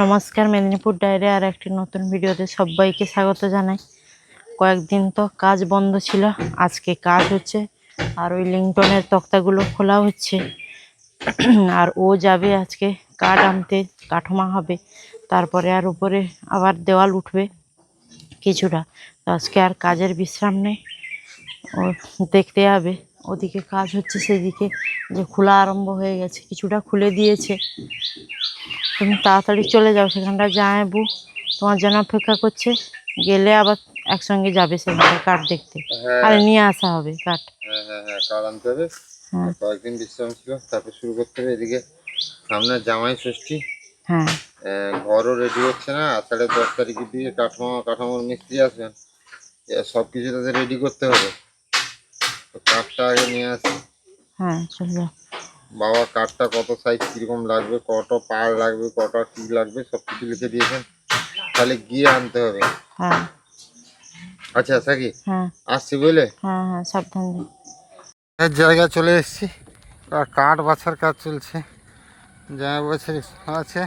নমস্কার, মেদিনীপুর ডায়েরি আর একটি নতুন ভিডিওতে সবাইকে স্বাগত জানাই। কয়েকদিন তো কাজ বন্ধ ছিল, আজকে কাজ হচ্ছে আর ওই লিংটনের তক্তাগুলো খোলা হচ্ছে। আর ও যাবে আজকে কাঠ আনতে, কাঠমা হবে, তারপরে আর উপরে আবার দেওয়াল উঠবে কিছুটা। তো আজকে আর কাজের বিশ্রাম নেই, ও দেখতে যাবে। ওদিকে কাজ হচ্ছে, সেদিকে যে খোলা আরম্ভ হয়ে গেছে, কিছুটা খুলে দিয়েছে। তুমি তাড়াতাড়ি চলে যাও, সেখানটা জামাইবাবু তোমার জন্য অপেক্ষা করছে। গেলে আবার একসঙ্গে যাবে সেখানটা কাঠ দেখতে, আর নিয়ে আসা হবে কাঠ। হ্যাঁ কাঠ আনতে হবে। কয়েকদিন বিশ্রাম ছিল, তারপর শুরু করতে হবে। এদিকে সামনে জামাই ষষ্ঠী, হ্যাঁ ঘরও রেডি হচ্ছে না। আষাঢ়ের 10 তারিখে দিয়ে কাঠামোর মিস্ত্রি আসবেন, সব কিছু তাদের রেডি করতে হবে। তো কাঠটা আগে নিয়ে আসি। হ্যাঁ চলে যাও বাবা। কাঠটা কত সাইজ কিরকম লাগবে, কত পার লাগবে, কটা কি লাগবে সব কিছু লিখে দিয়েছেন, তাহলে গিয়ে আনতে হবে। হ্যাঁ আচ্ছা সাকি, হ্যাঁ আসছি বুঝলে। হ্যাঁ হ্যাঁ সাবধানে। এক জায়গায় চলে এসেছি, আর কাঠ বাছার কাজ চলছে। জামাই বলছে আছে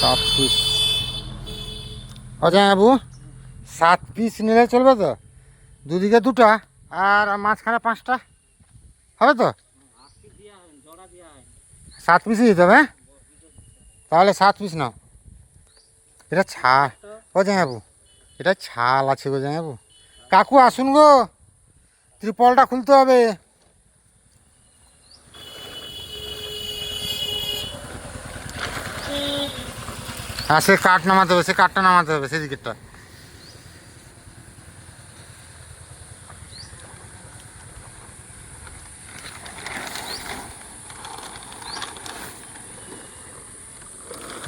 7 পিস। আচ্ছা বাবু, 7 পিস নিলে চলবে তো? দুদিকে 2টা আর মাঝখানে 5টা হবে তো? 7 পিসই দিতে হবে। তাহলে 7 পিস নাও। এটা ছাল, ও জামাইবাবু এটা ছাল আছে গো জামাইবাবু। কাকু আসুন গো, ত্রিপলটা খুলতে হবে। হ্যাঁ, সে কাঠ নামাতে হবে, সে কাঠটা নামাতে হবে সেদিকেরটা।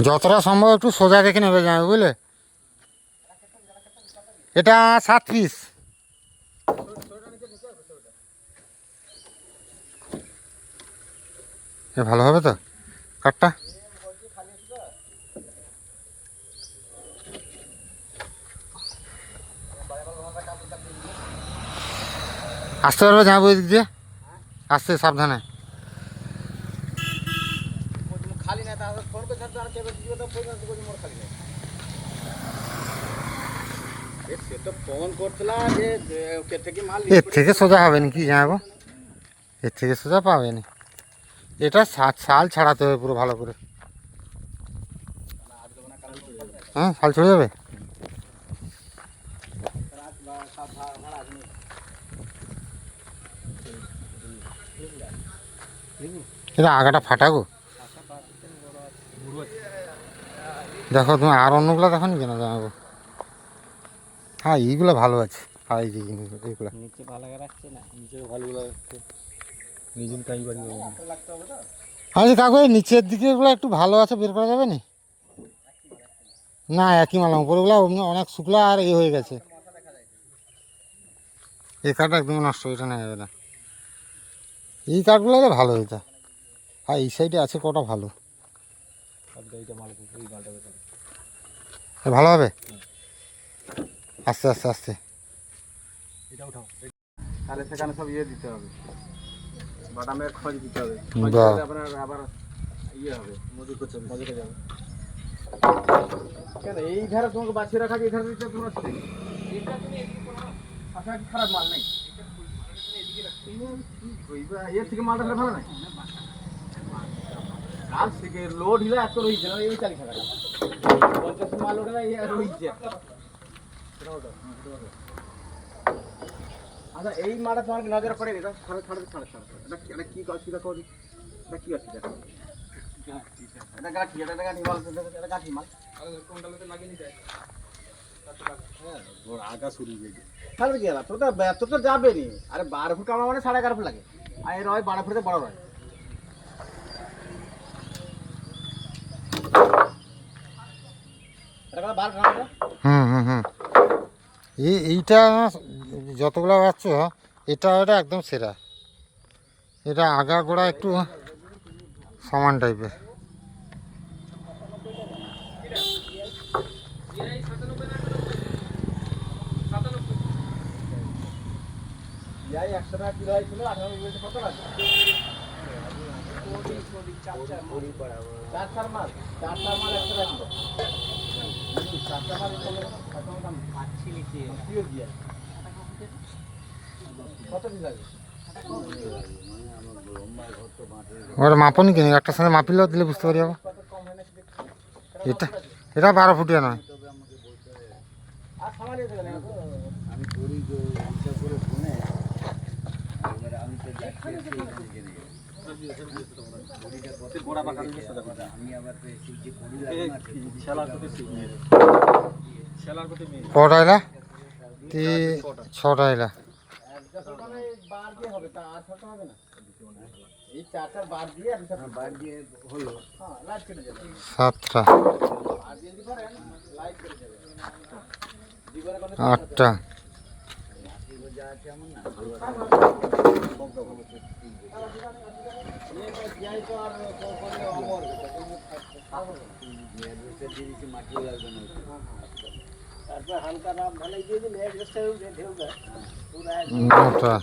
যতটা সম্ভব একটু সোজা রেখে নেবে জামাই, বুঝলে। এটা 7 পিস। ভালো হবে তো কাঠটা? আসতে পারবে জামাই ওই দিক দিয়ে? আসতে সাবধানে। এর থেকে সোজা হবে নাকি জামাইবাবু? এর থেকে সোজা পাবে না। এটা শাল ছাড়াতে হবে পুরো ভালো করে। হ্যাঁ, শাল ছড়ে যাবে। এটা আগাটা ফাটা গো। দেখো তুমি আর অন্যগুলো দেখো নি কেন জামাইবাবু? হ্যাঁ এইগুলো ভালো আছে। আর এই যে এইগুলো নিচে ভালো রাখছে না, নিচে ভালোগুলো রাখছে। নিজের কাজ বাড়ি আচ্ছা কাকু, এই নিচের দিকে এগুলো একটু ভালো আছে, বের করা যাবে না? না একই মালাম, উপরেগুলো অনেক শুকলা আর এই হয়ে গেছে। এই কাঠটা একদম নষ্ট, এটা নেওয়া যাবে না। এই কাঠগুলো ভালো হইতো। আর এই সাইডে আছে কটা ভালো, ভালো হবে। আস্তে আস্তে আস্তে এটা উঠাও, তাহলে সেখানে সব ইয়ে দিতে হবে, বাদামের খোঁজ দিতে হবে। আপনার আবার ইয়ে হবে, মজুর করতে হবে, মজুরে যাবে। কেন এই ধারে তোমাকে বাঁচিয়ে রাখা, এই ধারে দিতে তোমার এটা তুমি এদিকে কোনো আশা খারাপ মাল নেই। এর থেকে মালটা ভালো নাই। কাল থেকে লোড হিলে এত রয়েছে না, এই 40 টাকা 50 মাল ওঠে না, এই রয়েছে। আচ্ছা এই মালটা তোমার নজর পড়ে নি? এটা কি অসুবিধা করি? এটা কি অসুবিধা? এটা গাঠি, এটা গাঠি মাল, এটা গাঠি মাল। কোনটাতে লাগিয়ে নিতে হ্যাঁ, ওর আগা শুরু হয়ে গেছে। তাহলে কি হলো? তোর তো যাবে নি। আরে 12 ফুট কামড়া মানে 11.5 ফুট লাগে। আর এর হয় 12 ফুটে বড় হয়। এটা বার কামড়া। হুম এইটা যতগুলো পাচ্ছ, এটা একদম সেরা। এটা আগা গোড়া একটু সমান টাইপের। ইয়াই 100 টাকা কিলো হয়েছিল 18 মিনিটে কত লাগে চার মাল 100 টাকা কিলো চারটা মাল দাম পাচ্ছি নিচে পিওর দিয়া কত দিন লাগে ওর মাপনি কিনে একটা সাথে মাপিলেও দিলে বুঝতে পারি যাবো। এটা এটা 12 ফুটিয়া নয়। আর সামালে দেবেন আমি করি হিসাব করে ফোনে এবারে আমি তো গোড়া পাকা দিয়ে সাদা কথা আমি আবার সেই যে করি লাগবে শালার কোতে শালার কোতে মেয়ে কটা এলা 6টা এলা বার দিয়ে হবে তা আর ছোট হবে না এই চারটার বার দিয়ে আর বার দিয়ে হলো হ্যাঁ লাইট কেটে যাবে 7টা বার দিয়ে দিতে পারেন লাইট কেটে যাবে দিবারে কোন 8টা যা আছে এমন না এই তো আর করলে অমর দিয়েছি মাটি লাগবে না তারপর হালকা রাম ঢালাই দিয়ে দিলে এক রাস্তায় ঢেউ যায় পুরো 9টা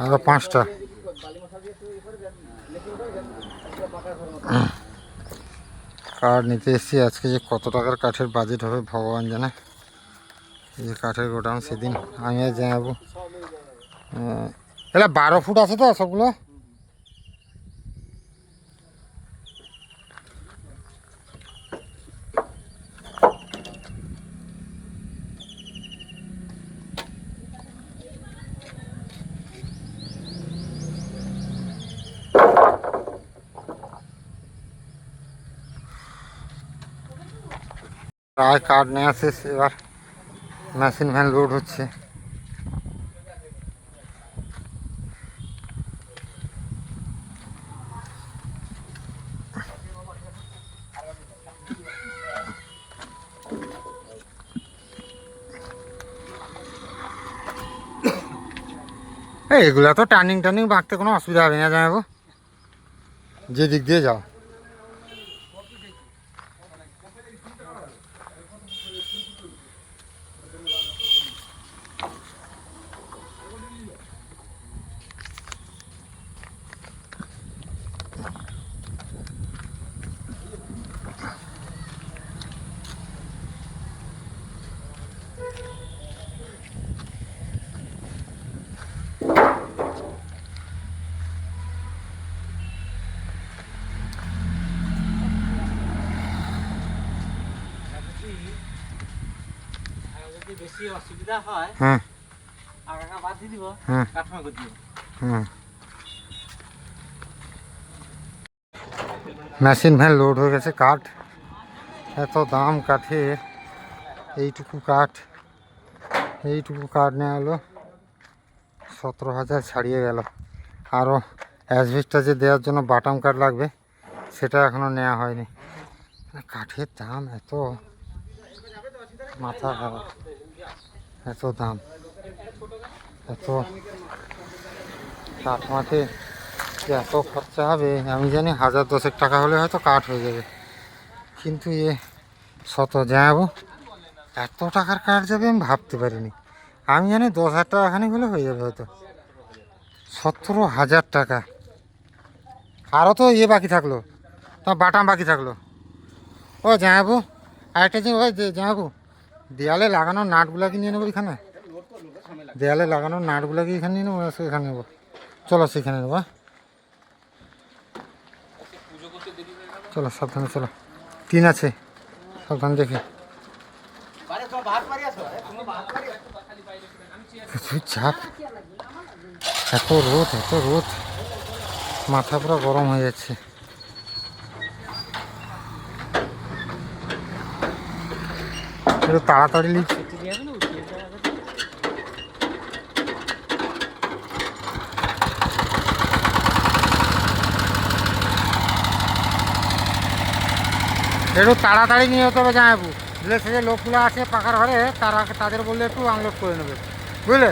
আরো 5টা। বালি মশলা দিয়ে তুই করে দেন লেকিন করে দেন একটা পাকা ঘর মতো কাঠ নিতে এসেছি। আজকে যে কত টাকার কাঠের বাজেট হবে ভগবান জানে। এই যে কাঠের গোডাউন সেদিন আমি আর যাবো। এলা 12 ফুট আছে তো সবগুলো। প্রায় কাঠ নেওয়া শেষ, এবার মেশিন ভ্যান লোড হচ্ছে। এগুলা তো টার্নিং বাঁকতে কোনো অসুবিধা হবে না জানাবো, যে দিক দিয়ে যাও। যদি বেশি অসুবিধা হয় হ্যাঁ আগাকা বাদ দিয়ে দিব হ্যাঁ কাঠমা করে দিব হুম। মেশিন ভ্যান লোড হয়ে গেছে কাঠ। এত দাম কাঠের, এইটুকু কাঠ নেওয়া হলো 17,000 ছাড়িয়ে গেল। আরও অ্যাসবেস্টাস যে দেওয়ার জন্য বাটাম কাঠ লাগবে, সেটা এখনও নেওয়া হয়নি। কাঠের দাম এত, মাথা খারাপ, এত দাম, এত কাঠ মাঠে যে এত খরচা হবে। আমি জানি 1010 টাকা হলে হয়তো কাঠ হয়ে যাবে, কিন্তু যাবো এত টাকার কাঠ যাবে আমি ভাবতে পারিনি। আমি জানি 10,000 টাকা খানিক হলে হয়ে যাবে হয়তো। 17,000 টাকা। আরও তো বাকি থাকলো, তো বাটাম বাকি থাকলো। ও যাবো আরেকটা যে ওই যাবো দেয়ালে লাগানোর নাটগুলা কি নিয়ে নেবো এখানে, দেয়ালে লাগানোর নাটগুলা কি এখানে নিয়ে নেবো, এখানে নেবো। চলো সেখানে নেবো, চলো সাবধানে চলো। 3 আছে, সাবধান দেখে। প্রচুর চাপ, এত রোদ, মাথা পুরো গরম হয়ে যাচ্ছে। একটু তাড়াতাড়ি লিখছি। একটু তাড়াতাড়ি নিয়ে যেতে হবে জামাইবু, বুঝলে সে যে লোকগুলো আছে পাকার ঘরে তাদের বললে একটু আনলোড করে নেবে, বুঝলে।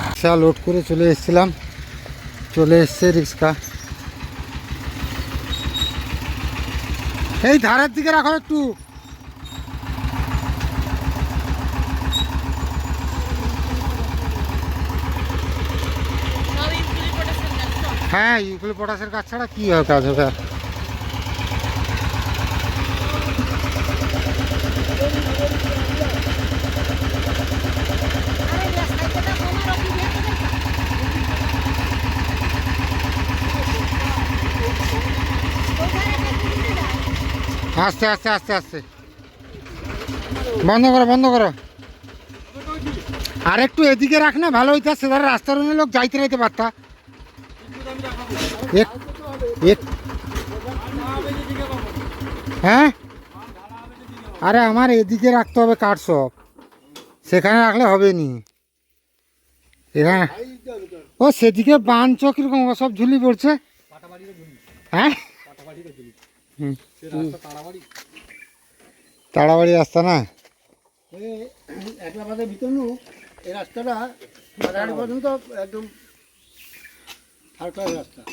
রিক্সা লোড করে চলে এসেছিলাম, চলে এসছে রিক্সা। এই ধারের দিকে রাখো একটু। হ্যাঁ, ইউক্যালি পটাশের কাজ ছাড়া কী হয় কাজ হবে? আস্তে আস্তে আস্তে আস্তে বন্ধ করো, বন্ধ করো। আর একটু এদিকে রাখ না, ভালো হইতে সেধারে রাস্তার অন্য লোক যাইতে রাইতে পারতা। হ্যাঁ, আরে আমার এদিকে রাখতে হবে কাঠ সব, সেখানে রাখলে হবে নি। এখানে ও সেদিকে বাঞ্চ কিরকম সব ঝুলি পড়ছে। হ্যাঁ, তাড়াবাড়ি রাস্তা না, একলা বাজার ভিতর নু এই রাস্তাটা বাজার পর্যন্ত একদম হালকা রাস্তা।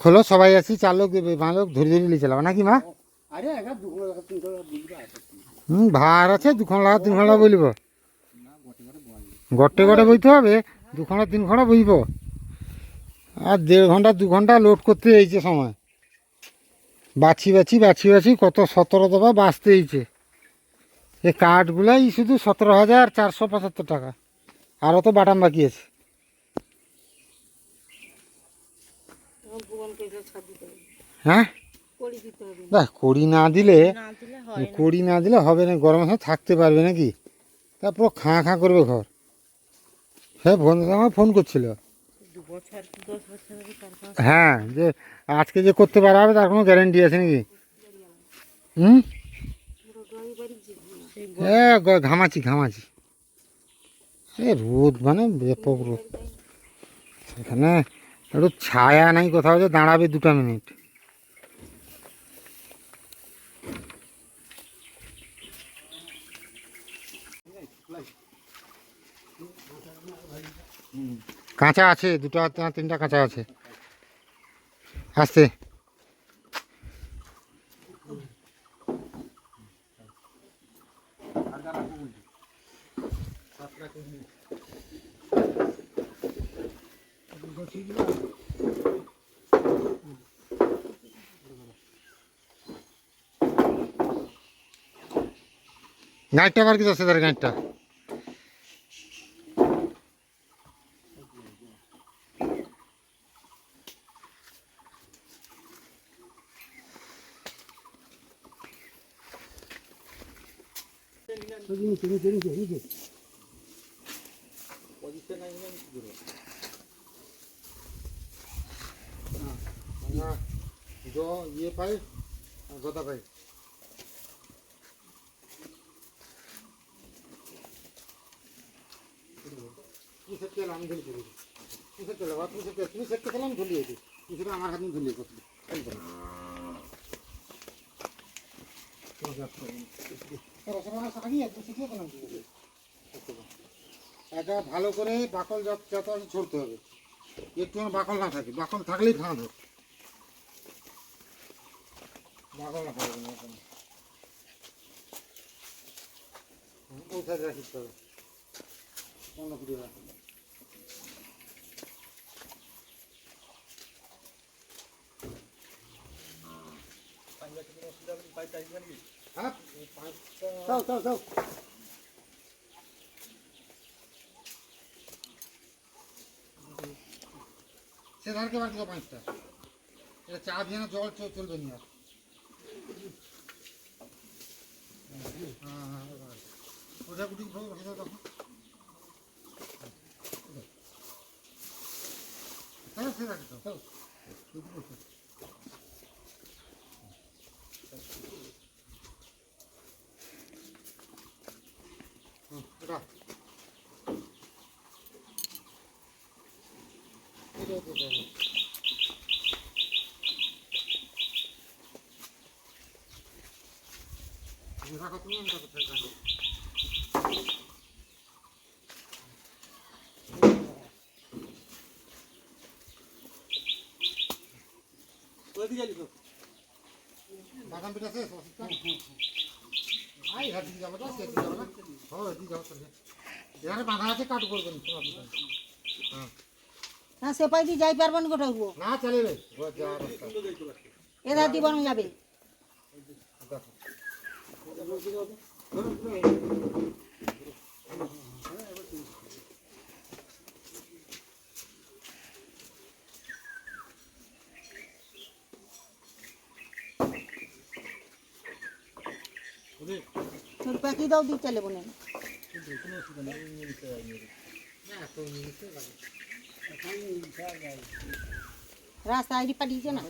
খোলো, সবাই আছি, 4 লোক 5 লোক ধরে ধরে নিয়ে চালাবো নাকি মা? আরে একা 2 ঘন্টা 3 ঘন্টা বুঝবা আছে। ভার আছে 2 ঘন্টা 3 ঘন্টা বলব, গটে গটে বইতে হবে, 2 ঘন্টা 3 ঘন্টা বইব। আর 1.5 ঘন্টা 2 ঘন্টা লোড করতে হয়েছে সময়, বাছি বাছি বাছি বাছি কত 17 দফা বাঁচতে হয়েছে। এই কাঠগুলাই শুধু 17,475 টাকা, আরও তো বাটাম বাকি আছে। হ্যাঁ, দেখ কড়ি না দিলে, কড়ি না দিলে হবে না, গরমের সময় থাকতে পারবে নাকি? তারপর খাঁ খাঁ করবে ঘর। হ্যাঁ, বন্ধু আমার ফোন করছিল, হ্যাঁ, যে আজকে যে করতে পারা হবে তার কোনো গ্যারেন্টি আছে নাকি? হ্যাঁ, ঘামাচি ঘামাচি, রোদ মানে ব্যাপক রোদ। সেখানে একটু ছায়া নাই, কোথাও যে দাঁড়াবে 2 মিনিট। কাঁচা আছে 2-3টা কাঁচা আছে, আসতে গাঁটটা বার কি আছে তার গাঁটটা। ইয়ে পাই গদা পাই, তুই সেট করলে আমি ধুলি করি, তুই সেট করলে তুমি সেট করলে আমি ধুলিয়ে দিই, তুই সেটা আমার হাতে ধুলিয়ে করতে এটা ভালো করে বাকল যত আছে ছড়তে হবে, একটু বাকল না থাকে, বাকল থাকলেই খাওয়া ধর, বাকল না থাকবে না কোথায় রাখতে হবে অন্য কিছু রাখতে হবে। হ্যাঁ, যাও যাও যাও সে ধারকে বার দিও 5টা, এটা চা দিয়ে না জল চলবে না। হ্যাঁ, ওটা গুটি বসে দাও তখন, হ্যাঁ সে রাখি তো এটা রাখো তুমি, আমি রাখো। বাদাম পিঠা শেষ, আই হাত দিকে যাবো তো, সে দিকে যাবো না, হ্যাঁ দিকে যাবো, এখানে বাঁধা আছে, কাট করবেন। না সেপাই দিয়ে যাই পারবেন কোথাও গো না চালিয়ে যাওয়ার রাস্তা। এধার দিয়ে বরং যাবে তোর প্যাকি দাও দিয়ে চলে বলে রাস্তা আইডি পাঠিয়েছে না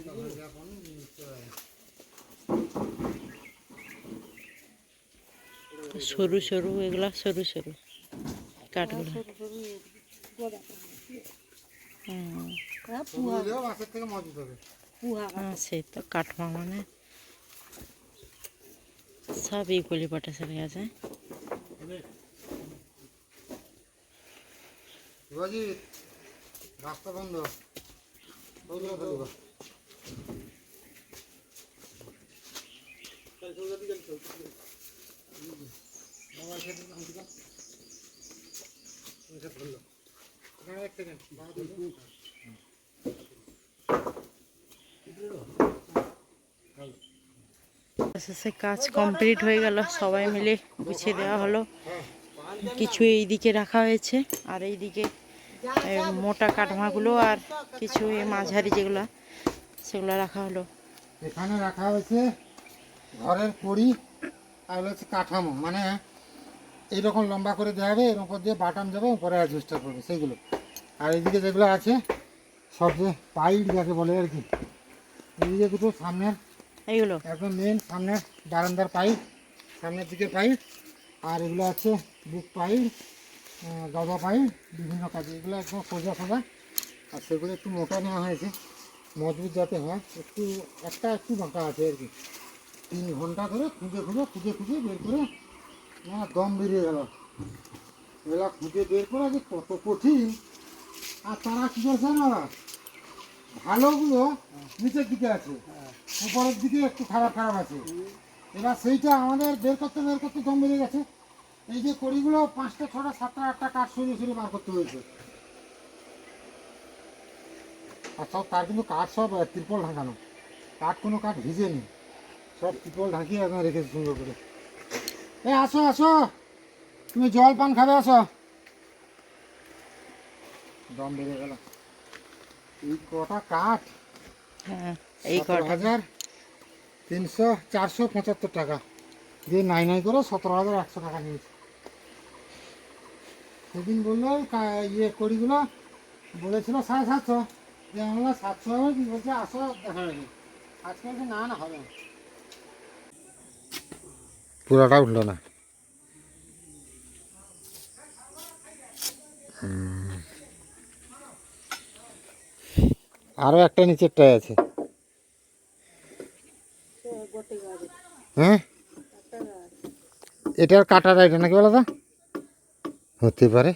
সরু সরু এগুলা সরু সরু কাঠগুলো। হ্যাঁ পুহা দিলেও বাসের থেকে মজবুত হবে। পুহা হ্যাঁ সেই তো কাঠমা মানে সব ইকুয়ালি পাটা চলে গেছে। শিবাজি রাস্তা বন্ধ, ওইগুলো ফেলবো। শেষে কাজ কমপ্লিট হয়ে গেল, সবাই মিলে গুছিয়ে দেওয়া হলো। কিছু এইদিকে রাখা হয়েছে আর এইদিকে মোটা কাঠমাগুলো আর কিছু এই মাঝারি যেগুলো সেগুলো রাখা হলো। এখানে রাখা হয়েছে ঘরের কড়ি আর হলো হচ্ছে কাঠামো, মানে এইরকম লম্বা করে দেওয়া হবে, এর উপর দিয়ে বাটাম যাবে, উপরে অ্যাডজাস্টার করবে সেইগুলো। আর এইদিকে যেগুলো আছে সব যে পাইপ যাকে বলে আর কি, এইদিকে দুটো সামনের এইগুলো একদম মেন সামনের বারান্দার পাইপ, সামনের দিকে পাইপ, আর এগুলো আছে বুক পাইপ, গাদা পাইপ, বিভিন্ন কাজে এগুলো একদম সোজা সোজা। আর সেগুলো একটু মোটা নেওয়া হয়েছে মজবুত যাতে হয়, একটু বাঁকা আছে আর কি। 3 ঘন্টা ধরে খুঁজে বের করে দম বেরিয়ে গেল। এগুলো খুঁজে বের করা যে কত কঠিন। আর তারা কী করছে না, ভালোগুলো নিচের দিকে আছে, উপরের দিকে একটু খারাপ আছে। এবার সেইটা আমাদের বের করতে দম বেরিয়ে গেছে। এই যে কড়িগুলো 5টা 6টা 7টা 8টা কাঠ সরিয়ে বার করতে হয়েছে। আর সব তার কিন্তু কাঠ সব ত্রিপল ঢাকানো, কাঠ কোনো কাঠ ভিজেনি, সব ত্রিপল ঢাকিয়ে একদম রেখেছে সুন্দর করে। আসো তুমি জল পান খাবে, আসো। দম বেরিয়ে গেল। এই কটা কাঠ, হ্যাঁ এই কটা 17,300-475 টাকা দিয়ে নাই করে 17,100 টাকা নিয়েছে। সেদিন বললো কড়িগুলো বলেছিল 750, যে আমরা 700 হবে, কি বলছে আসো দেখা যাবে। আজকে বলছে না হবে না, পুরাটা উঠলো না। আরো একটা নিচেরটাই আছে। হ্যাঁ এটার কাটাটা এটা নাকি বলো তো, হতে পারে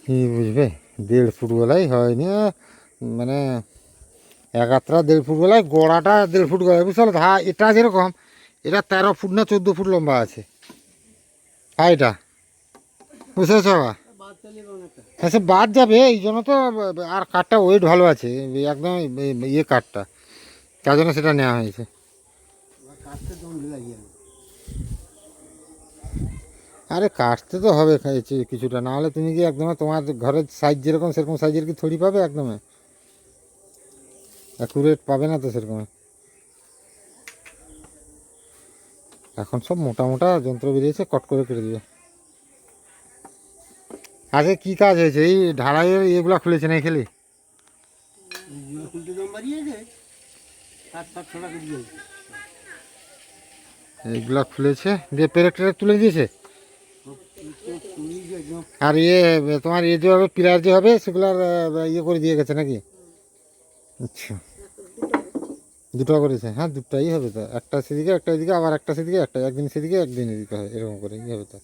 কি বুঝবে। 1.5 ফুট গলায় হয়নি, মানে 1.5 ফুট গলায়, গোড়াটা 1.5 ফুট গলায়, বুঝতে পারলো। হ্যাঁ এটা যেরকম, এটা 13 ফুট না 14 ফুট লম্বা আছে। হ্যাঁ এটা বুঝতে পারছো বাবা, হ্যাঁ সে বাদ যাবে এই জন্য তো। আর কাঠটা ওয়েট ভালো আছে একদম, ইয়ে কাঠটা, তার জন্য সেটা নেওয়া হয়েছে। আরে কাটতে তো হবে কিছুটা, না হলে তুমি কি একদম তোমার ঘরের সাইজ যেরকম সেরকম সাইজের কি থড়ি পাবে, একদম অ্যাকুরেট পাবে না তো সেরকম। এখন সব মোটা মোটা যন্ত্র বেরিয়েছে, কট করে কেটে দিবে। আজকে কি কাজ হয়েছে, এই ঢালাইয়ের এগুলো খুলেছে না খেলি, এইগুলা খুলেছে দিয়ে পেরেক তুলে দিয়েছে। আর তোমার যে হবে পিলার যে হবে সেগুলার করে দিয়ে গেছে নাকি? আচ্ছা দুটো করেছে, হ্যাঁ দুটাই হবে তো, একটা সেদিকে একটা এদিকে, আবার একটা সেদিকে একটা, একদিন সেদিকে একদিন এদিকে হয়, এরকম করে হবে তো।